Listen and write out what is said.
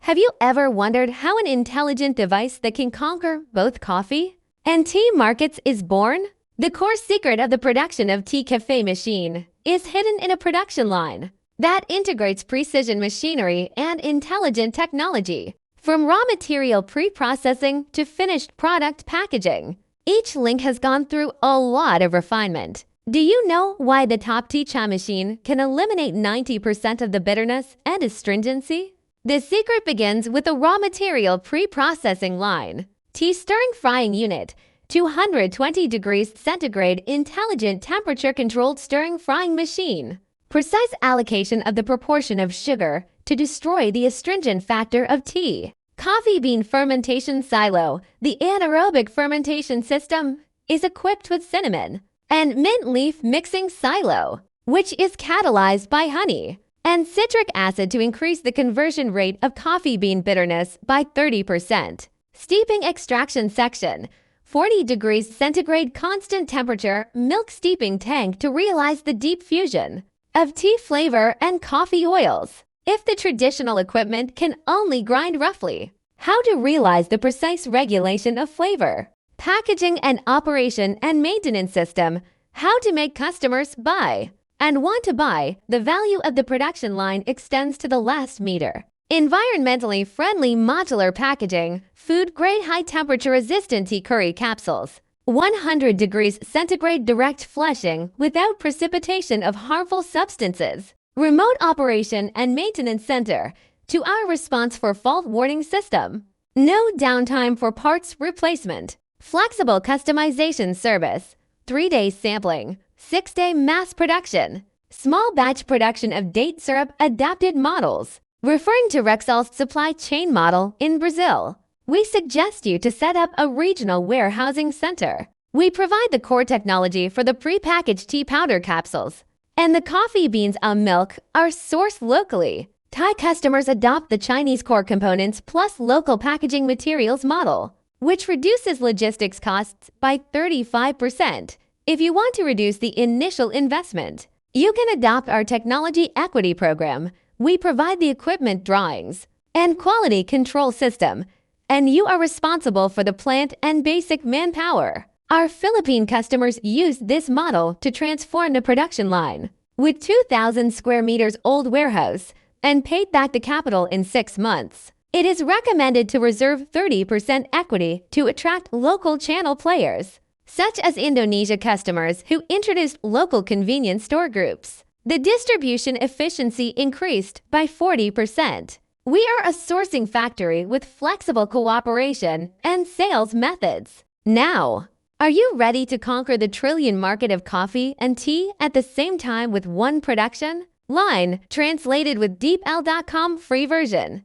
Have you ever wondered how an intelligent device that can conquer both coffee and tea markets is born? The core secret of the production of tea cafe machine is hidden in a production line that integrates precision machinery and intelligent technology. From raw material pre-processing to finished product packaging, each link has gone through a lot of refinement. Do you know why the top tea cha machine can eliminate 90% of the bitterness and astringency? The secret begins with the raw material pre-processing line. Tea stirring frying unit, 220 degrees centigrade intelligent temperature-controlled stirring frying machine. Precise allocation of the proportion of sugar to destroy the astringent factor of tea. Coffee bean fermentation silo, the anaerobic fermentation system, is equipped with cinnamon and mint leaf mixing silo, which is catalyzed by honey and citric acid to increase the conversion rate of coffee bean bitterness by 30%. Steeping extraction section, 40 degrees centigrade constant temperature milk steeping tank to realize the deep fusion of tea flavor and coffee oils. If the traditional equipment can only grind roughly, how to realize the precise regulation of flavor? Packaging and operation and maintenance system, how to make customers buy and want to buy. The value of the production line extends to the last meter. Environmentally friendly modular packaging, food-grade high-temperature resistant tea curry capsules, 100 degrees centigrade direct flushing without precipitation of harmful substances. Remote operation and maintenance center, 2-hour response for fault warning system. No downtime for parts replacement. Flexible customization service, 3-day sampling, 6-day mass production. Small batch production of date syrup adapted models. Referring to Rexall's supply chain model in Brazil, we suggest you to set up a regional warehousing center. We provide the core technology for the prepackaged tea powder capsules, and the coffee beans and milk are sourced locally. Thai customers adopt the Chinese core components plus local packaging materials model, which reduces logistics costs by 35%. If you want to reduce the initial investment, you can adopt our technology equity program. We provide the equipment drawings and quality control system, and you are responsible for the plant and basic manpower. Our Philippine customers use this model to transform the production line. With 2,000 square meters old warehouse and paid back the capital in 6 months, it is recommended to reserve 30% equity to attract local channel players, such as Indonesia customers who introduced local convenience store groups. The distribution efficiency increased by 40%. We are a sourcing factory with flexible cooperation and sales methods. Now, are you ready to conquer the trillion market of coffee and tea at the same time with one production line? Translated with DeepL.com free version.